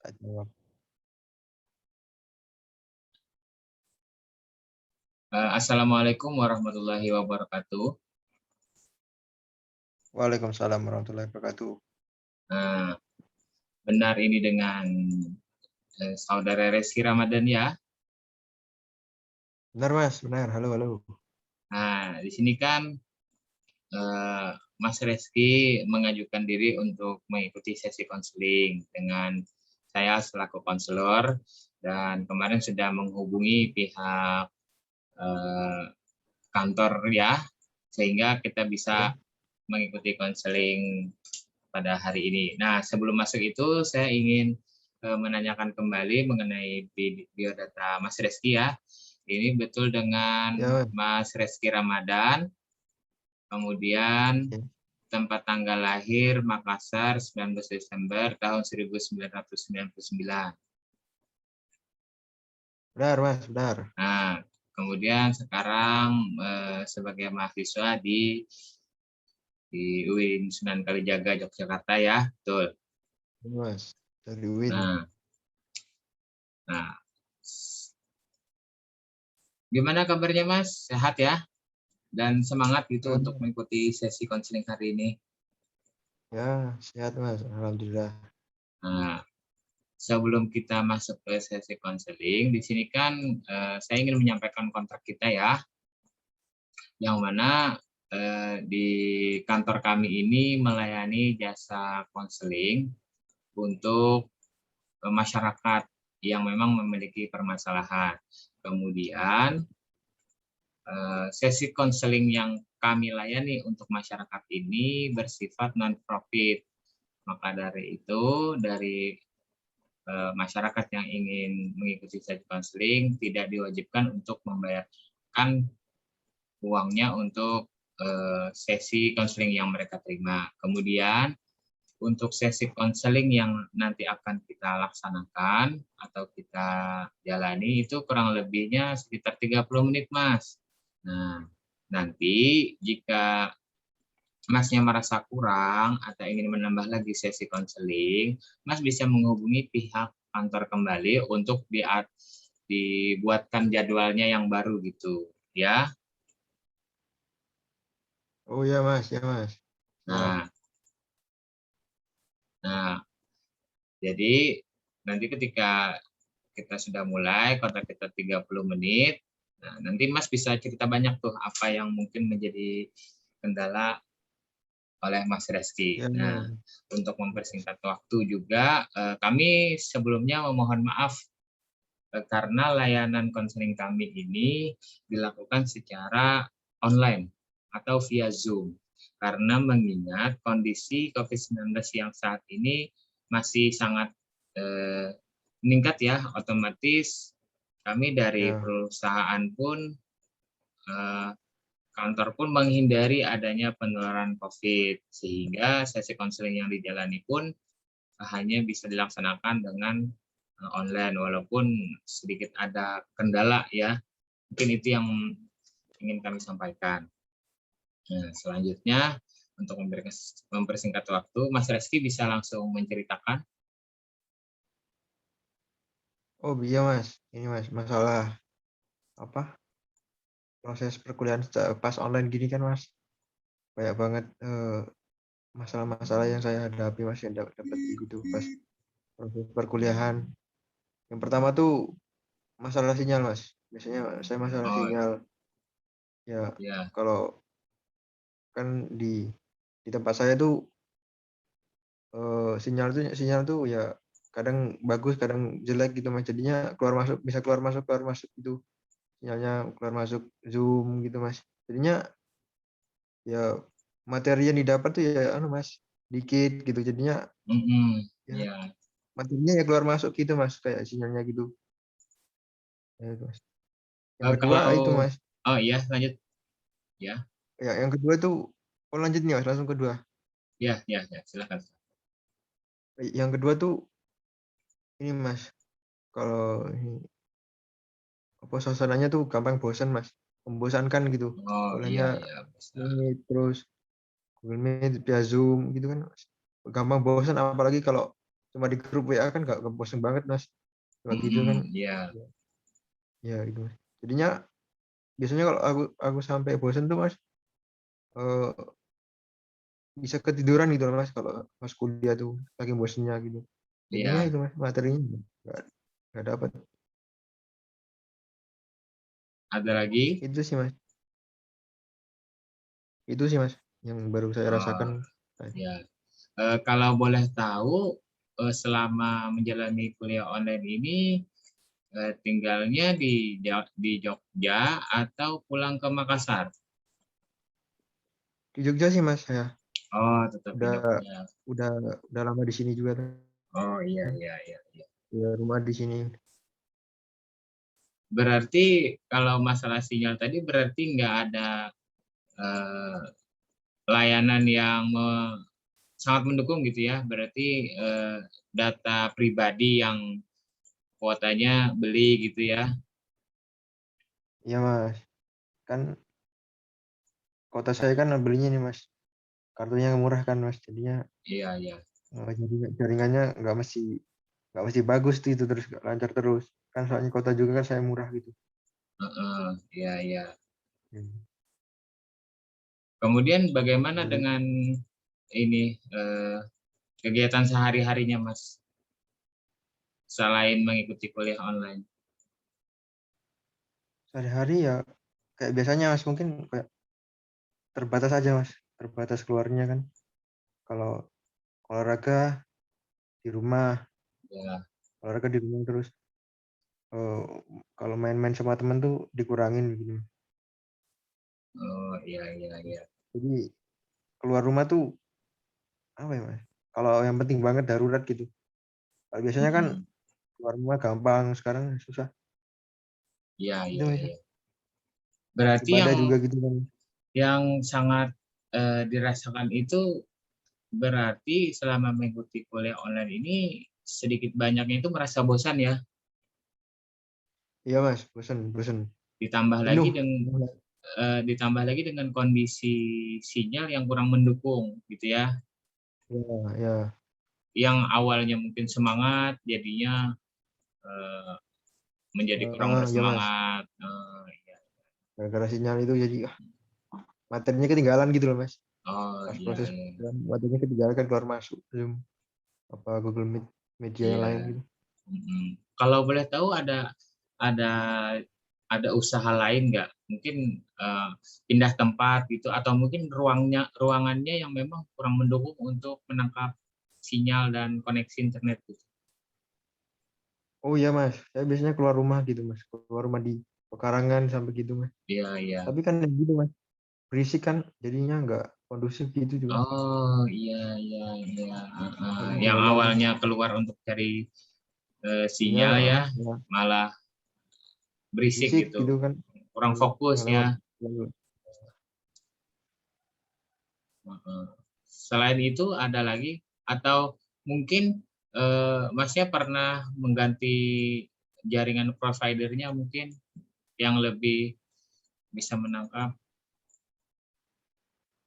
Tak jawab. Assalamualaikum warahmatullahi wabarakatuh. Waalaikumsalam warahmatullahi wabarakatuh. Benar ini dengan saudara Reski Ramadan ya. Benar Mas, benar. Halo, halo. Nah, di sini kan Mas Reski mengajukan diri untuk mengikuti sesi konseling dengan saya selaku konselor, dan kemarin sudah menghubungi pihak kantor ya, sehingga kita bisa mengikuti konseling pada hari ini. Nah, sebelum masuk itu saya ingin menanyakan kembali mengenai biodata Mas Reski ya. Ini betul dengan Ya, Mas Reski Ramadan, kemudian ya. tempat tanggal lahir Makassar 19 Desember tahun 1999. Benar Mas, benar. Nah, kemudian sekarang sebagai mahasiswa di UIN Sunan Kalijaga Yogyakarta ya, betul. Ini Mas, dari UIN. Nah, gimana kabarnya Mas? Sehat ya? Dan semangat gitu untuk mengikuti sesi konseling hari ini. Ya, sehat Mas. Alhamdulillah. Nah, sebelum kita masuk ke sesi konseling, di sini kan saya ingin menyampaikan kontrak kita ya, yang mana di kantor kami ini melayani jasa konseling untuk masyarakat yang memang memiliki permasalahan. Kemudian sesi konseling yang kami layani untuk masyarakat ini bersifat non-profit. Maka dari itu, dari masyarakat yang ingin mengikuti sesi konseling tidak diwajibkan untuk membayarkan uangnya untuk sesi konseling yang mereka terima. Kemudian untuk sesi konseling yang nanti akan kita laksanakan atau kita jalani itu kurang lebihnya sekitar 30 menit, Mas. Nah, nanti jika Masnya merasa kurang atau ingin menambah lagi sesi konseling, Mas bisa menghubungi pihak kantor kembali untuk dibuatkan jadwalnya yang baru gitu, ya. Oh ya Mas, ya Mas. Siap. Nah, nah, jadi nanti ketika kita sudah mulai kontrak kita 30 menit, nah nanti Mas bisa cerita banyak tuh apa yang mungkin menjadi kendala oleh Mas Reski. Ya, Nah, untuk mempersingkat waktu juga, kami sebelumnya memohon maaf karena layanan konseling kami ini dilakukan secara online atau via Zoom. Karena mengingat kondisi COVID-19 yang saat ini masih sangat meningkat ya, otomatis kami dari ya. perusahaan pun kantor pun menghindari adanya penularan COVID, sehingga sesi konseling yang dijalani pun hanya bisa dilaksanakan dengan online, walaupun sedikit ada kendala ya. Mungkin itu yang ingin kami sampaikan. Nah, selanjutnya untuk mempersingkat waktu, Mas Reski bisa langsung menceritakan. Oh iya Mas, ini Mas masalah apa? Proses perkuliahan pas online gini kan Mas. Banyak banget masalah-masalah yang saya hadapi Mas yang dapat gitu pas proses perkuliahan. Yang pertama tuh masalah sinyal Mas. Biasanya saya masalah Oh sinyal. Ya, ya, kalau kan di tempat saya tuh sinyal tuh ya kadang bagus, kadang jelek gitu Mas. Jadinya bisa keluar masuk gitu. Sinyalnya keluar masuk Zoom gitu Mas. Jadinya ya materi yang didapat tuh ya Mas, dikit gitu. Jadinya ya ya. materinya ya keluar masuk gitu Mas, kayak sinyalnya gitu. Ya itu Mas. Yang kedua Kalau itu Mas. oh iya lanjut ya, Ya, yang kedua tuh lanjut nih Mas, langsung kedua. ya silakan. Yang kedua tuh ini Mas, kalau ini apa suasananya tuh gampang bosan Mas, membosankan gitu. Oh iya Soalnya ya bisa. Meet, terus Google Meet via Zoom gitu kan Mas. Gampang bosan apalagi kalau cuma di grup WA kan nggak bosen banget Mas. Cuma gitu kan. Iya. Ya itu Mas. Jadinya biasanya kalau aku sampai bosen tuh Mas, eh, bisa ketiduran gitu loh Mas kalau pas kuliah tuh saking bosennya gitu. Jadinya Iya. itu Mas materinya nggak nggak dapat. Ada lagi? Itu sih Mas. Itu sih Mas yang baru saya Oh, rasakan. ya. Kalau boleh tahu, selama menjalani kuliah online ini, tinggalnya di Jogja atau pulang ke Makassar? Di Jogja sih Mas saya. Oh, tetap di Udah Jogja. udah udah lama di sini juga Oh, iya, kan. iya, iya, iya. Ya rumah di sini. Berarti kalau masalah sinyal tadi berarti nggak ada eh, layanan yang sangat mendukung gitu ya. Berarti data pribadi yang kuotanya beli gitu ya. Iya Mas. Kan kota saya kan belinya nih Mas. Kartunya murah kan Mas. Jadinya Iya, iya. jadi jaringannya nggak mesti bagus tuh itu terus nggak lancar terus. Kan soalnya kota juga kan saya murah gitu. Heeh, iya, iya. Hmm. Kemudian bagaimana Jadi dengan ini kegiatan sehari-harinya Mas selain mengikuti kuliah online? sehari-hari ya kayak biasanya Mas mungkin kayak terbatas aja Mas. Terbatas keluarnya kan. Kalau olahraga di rumah, Ya. olahraga di rumah terus. eh, Kalau main-main sama temen tuh dikurangin gitu. Oh, iya, iya, iya. Jadi keluar rumah tuh apa ya Mas? Kalau yang penting banget darurat gitu. Kalau biasanya kan Mm-mm. keluar rumah gampang, sekarang susah. Iya, Itu iya, Mas. iya. Berarti Ibadah yang juga gitu kan. sangat dirasakan itu berarti selama mengikuti kuliah online ini sedikit banyaknya itu merasa bosan ya. Iya Mas, bosen, bosen. Ditambah lagi Jenuh. dengan kondisi sinyal yang kurang mendukung gitu ya. Ya, ya. Yang awalnya mungkin semangat jadinya eh, menjadi kurang Ya Mas. bersemangat. Iya. Gara-gara sinyal itu jadi materinya ketinggalan gitu loh Mas. Oh, Pas iya, proses iya. pengerjaan, materinya ketinggalan kan keluar masuk Zoom apa Google Meet media yang Iya. lain gitu. Kalau boleh tahu ada usaha lain nggak? Mungkin pindah tempat gitu atau mungkin ruangannya yang memang kurang mendukung untuk menangkap sinyal dan koneksi internet gitu. Oh iya Mas, saya biasanya keluar rumah gitu Mas. Keluar rumah di pekarangan sampai gitu Mas. Iya, iya. Tapi kan yang gitu Mas, berisik kan jadinya nggak kondusif gitu juga. Oh, iya, iya, iya. Yang Bahaya kan. awalnya keluar untuk cari Sinyal sinyal ya, ya, malah berisik berisik gitu. gitu kan. Kurang fokus Lewat. ya. Selain itu ada lagi atau mungkin Masnya pernah mengganti jaringan providernya mungkin yang lebih bisa menangkap.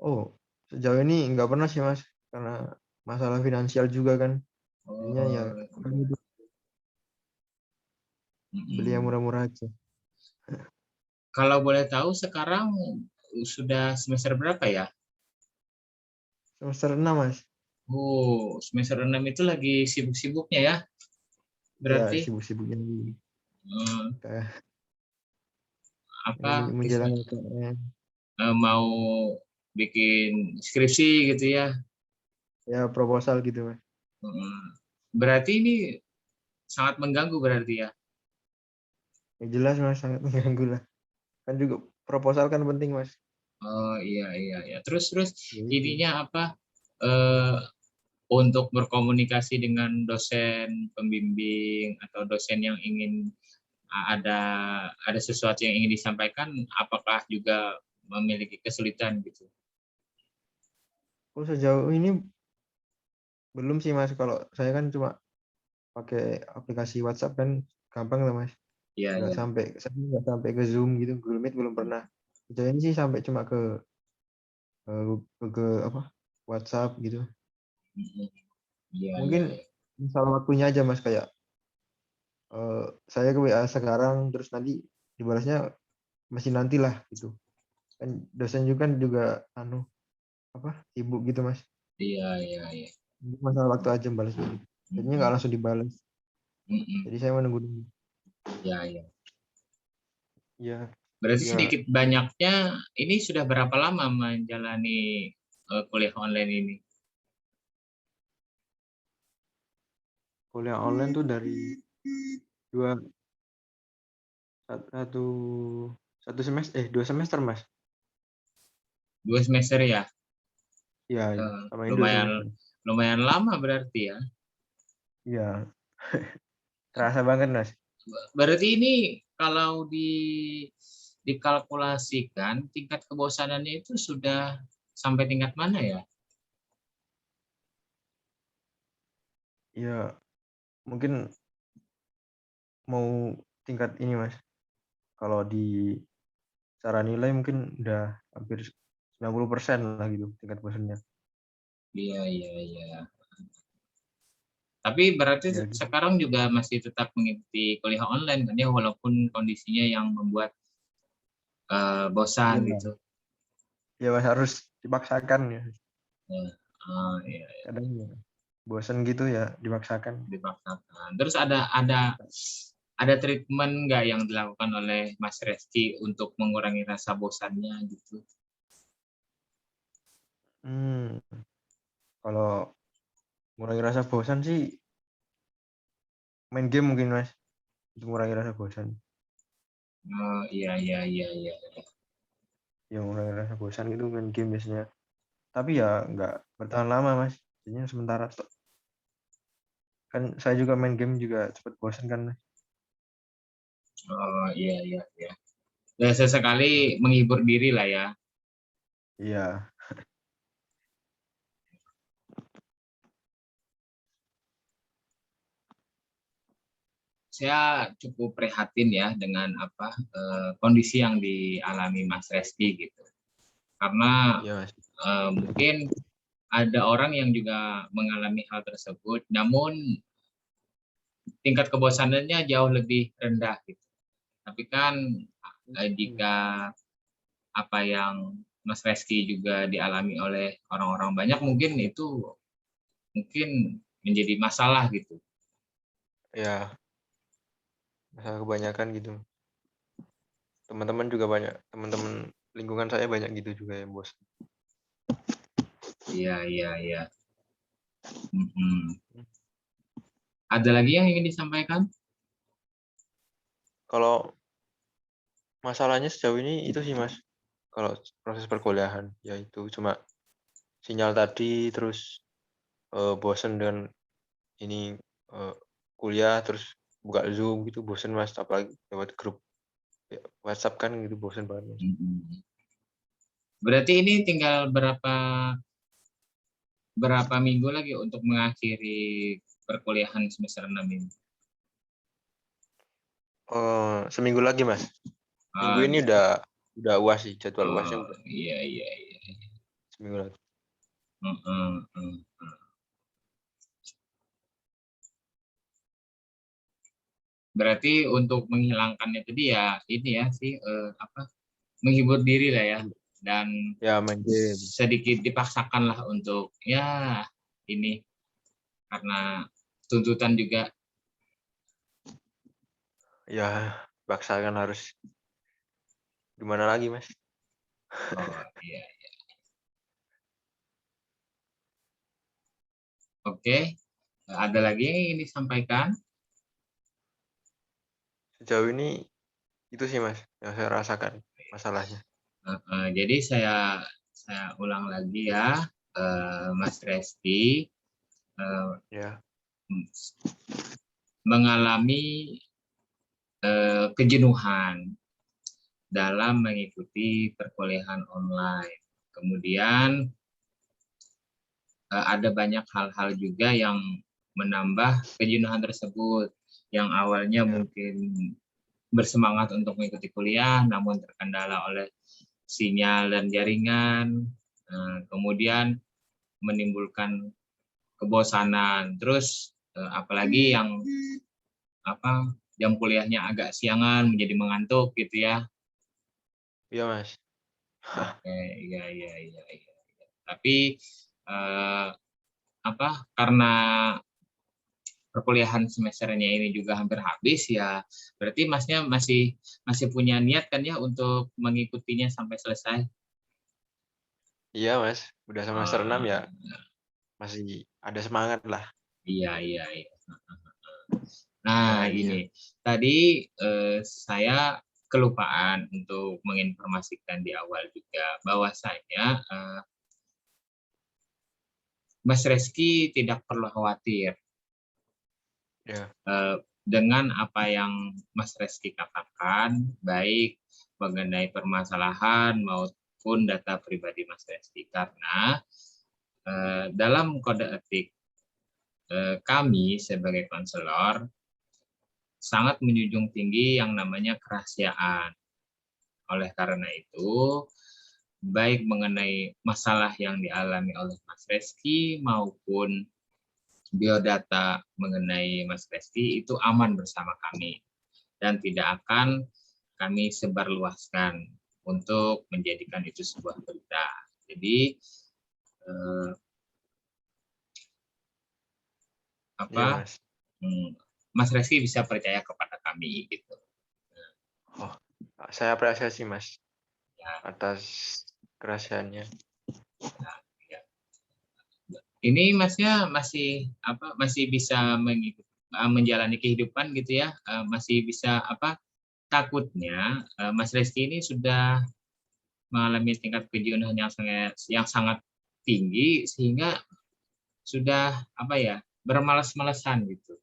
Oh, sejauh ini nggak pernah sih Mas, karena masalah finansial juga kan. Jadinya ya Oh, kurang itu, beli yang mm-mm. murah-murah aja. Kalau boleh tahu sekarang sudah semester berapa ya? Semester 6 Mas. Oh, semester 6 itu lagi sibuk-sibuknya ya, Ya berarti sibuk-sibuknya eh, kayak apa menjelang UTS. mau bikin skripsi gitu ya. Ya proposal gitu Mas. Mm. Berarti ini sangat mengganggu berarti ya. Ya jelas Mas, sangat mengganggu lah. Kan juga proposal kan penting Mas. Oh, iya, iya, iya. Terus terus Ya itu. ininya apa eh, untuk berkomunikasi dengan dosen pembimbing atau dosen yang ingin ada sesuatu yang ingin disampaikan, apakah juga memiliki kesulitan gitu? Oh sejauh ini belum sih Mas. Kalau saya kan cuma pakai aplikasi WhatsApp kan gampang lah Mas. Iya, iya. Saya nggak sampai ke Zoom gitu, Google Meet belum pernah. Sejauh ini sih sampai cuma ke apa WhatsApp gitu. Mhm. Iya, iya, Mungkin iya. masalah waktunya aja Mas, kayak saya ke WA sekarang terus nanti dibalasnya masih nantilah gitu. Kan dosen juga kan juga anu apa sibuk gitu Mas. Iya, iya, iya. Masalah waktu aja balasnya gitu. Jadinya nggak Mm-mm. langsung dibalas. Mm-mm. Jadi saya menunggu-nunggu. Iya, iya. Iya, Berarti juga sedikit banyaknya ini sudah berapa lama menjalani kuliah online ini? kuliah online tuh dari dua satu satu semester 2 semester Mas. 2 semester ya? Iya, iya. Eh, Sama ini 2 semester. lumayan lumayan lama berarti ya. Iya, terasa banget Mas. Berarti ini kalau dikalkulasikan tingkat kebosanannya itu sudah sampai tingkat mana ya? Iya, mungkin mau tingkat ini Mas. Kalau di secara nilai mungkin udah hampir 90% lah gitu tingkat bosannya. Iya, iya, iya. Tapi berarti Ya gitu. sekarang juga masih tetap mengikuti kuliah online kan ya, walaupun kondisinya yang membuat bosan Iya, gitu. ya Mas harus dipaksakan ya. Ya. Ah, iya, Kadang ya bosan gitu ya dipaksakan. dipaksakan. Terus ada treatment nggak yang dilakukan oleh Mas Reski untuk mengurangi rasa bosannya gitu? Hmm, kalau mengurangi rasa bosan sih main game mungkin Mas untuk mengurangi rasa bosan. Oh, iya, iya, iya, iya. Yang mengurangi rasa bosan gitu main game biasanya. Tapi ya nggak bertahan lama Mas. Jadinya sementara tok. Kan saya juga main game juga cepet bosan kan Mas. Oh, iya, iya, iya. Ya, sesekali menghibur diri lah ya. Iya. Saya cukup prihatin ya dengan kondisi yang dialami Mas Reski gitu. Karena Iya Mas. mungkin ada orang yang juga mengalami hal tersebut, namun tingkat kebosanannya jauh lebih rendah gitu. Tapi kan jika apa yang Mas Reski juga dialami oleh orang-orang banyak, mungkin itu mungkin menjadi masalah gitu. Ya, masalah kebanyakan gitu. Teman-teman juga banyak, teman-teman lingkungan saya banyak gitu juga yang bosan. Iya, iya, iya. Ada lagi yang ingin disampaikan? Kalau masalahnya sejauh ini itu sih Mas. Kalau proses perkuliahan ya itu cuma sinyal tadi terus bosan dengan ini kuliah terus buka Zoom gitu bosan Mas apalagi lewat grup ya, WhatsApp kan gitu bosan banget Mas. Berarti ini tinggal berapa minggu lagi untuk mengakhiri perkuliahan semester 6 ini? Seminggu lagi Mas. Minggu Ah, ini gitu. udah UAS sih jadwal UASnya Oh, udah iya, iya, iya. seminggu lagi. Mm, mm. Berarti untuk menghilangkannya tadi ya ini ya sih menghibur diri lah ya, dan Ya main game. sedikit dipaksakan lah untuk ya ini karena tuntutan juga. Ya paksakan harus gimana lagi Mas. Oh, iya. Oke, ada lagi yang ingin disampaikan? Sejauh ini itu sih Mas yang saya rasakan masalahnya. Jadi saya ulang lagi ya, Mas Reski Ya, mengalami kejenuhan dalam mengikuti perkuliahan online. Kemudian ada banyak hal-hal juga yang menambah kejenuhan tersebut. Yang awalnya ya, mungkin bersemangat untuk mengikuti kuliah, namun terkendala oleh sinyal dan jaringan, kemudian menimbulkan kebosanan. Terus apalagi yang jam kuliahnya agak siangan menjadi mengantuk gitu ya. Iya, Mas. Iya, iya, iya, iya. Tapi karena perkuliahan semesternya ini juga hampir habis ya, berarti Masnya masih punya niat kan ya untuk mengikutinya sampai selesai? Iya, Mas. Udah semester 6 Oh, ya masih ada semangat lah. iya, iya, iya. Bentar Nah, lagi ya. ini tadi saya kelupaan untuk menginformasikan di awal juga bahwasanya Mas Reski tidak perlu khawatir Ya. dengan apa yang Mas Reski katakan, baik mengenai permasalahan maupun data pribadi Mas Reski, karena dalam kode etik kami sebagai konselor sangat menjunjung tinggi yang namanya kerahasiaan. Oleh karena itu, baik mengenai masalah yang dialami oleh Mas Reski maupun biodata mengenai Mas Reski itu aman bersama kami dan tidak akan kami sebarluaskan untuk menjadikan itu sebuah berita. Jadi Iya, Mas. Mas Reski bisa percaya kepada kami gitu. Oh, saya apresiasi, Mas, Ya, atas kerahasiaannya. ya. Ini Masnya masih bisa menjalani kehidupan gitu ya, masih bisa takutnya Mas Reski ini sudah mengalami tingkat kejenuhan yang sangat tinggi sehingga sudah bermalas-malasan gitu.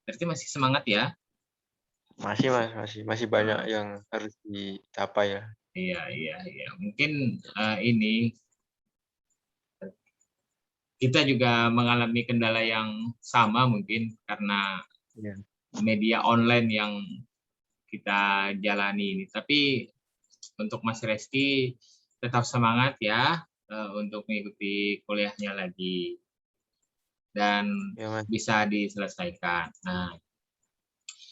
Berarti masih semangat ya? Masih, Mas, masih banyak Oh, yang harus dicapai ya. iya, iya, iya. Mungkin ini kita juga mengalami kendala yang sama mungkin karena Iya. media online yang kita jalani ini. Tapi untuk Mas Reski tetap semangat ya untuk mengikuti kuliahnya lagi dan Iya, Mas. bisa diselesaikan. Nah,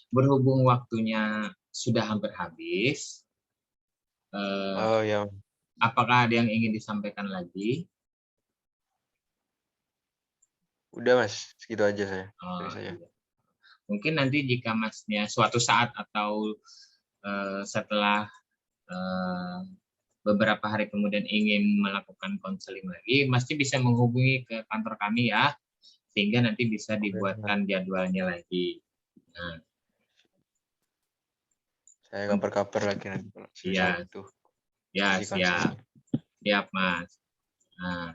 berhubung waktunya sudah hampir habis, Oh, ya. apakah ada yang ingin disampaikan lagi? Udah, Mas, segitu aja dari Oh, saya. iya. Mungkin nanti jika Masnya suatu saat atau setelah eh, beberapa hari kemudian ingin melakukan konseling lagi, Masnya bisa menghubungi ke kantor kami ya, sehingga nanti bisa Oke, Mas. dibuatkan jadwalnya lagi. Nah, Saya kabar-kabar lagi nanti kalau selesai iya, itu ya sesi siap, konseling. siap Mas. Nah,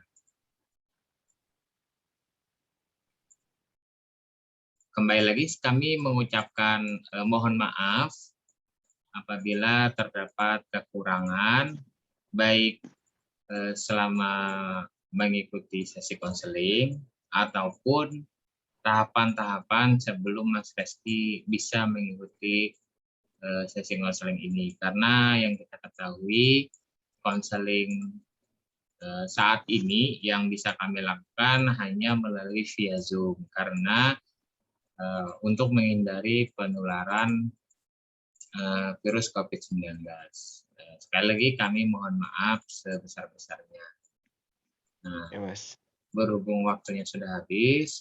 kembali lagi kami mengucapkan mohon maaf apabila terdapat kekurangan baik selama mengikuti sesi konseling ataupun tahapan-tahapan sebelum Mas Reski bisa mengikuti sesi konseling ini. Karena yang kita ketahui konseling saat ini yang bisa kami lakukan hanya melalui via Zoom karena untuk menghindari penularan virus COVID-19. Sekali lagi kami mohon maaf sebesar-besarnya. Nah, Ya, Mas. berhubung waktunya sudah habis,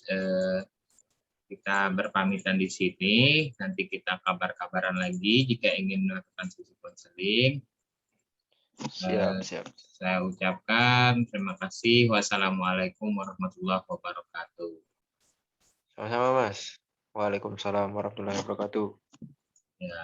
kita berpamitan di sini. Nanti kita kabar-kabaran lagi jika ingin melakukan sesi konseling. Siap, siap. Saya ucapkan terima kasih. Wassalamualaikum warahmatullahi wabarakatuh. Sama-sama, Mas. Waalaikumsalam warahmatullahi wabarakatuh. Ya.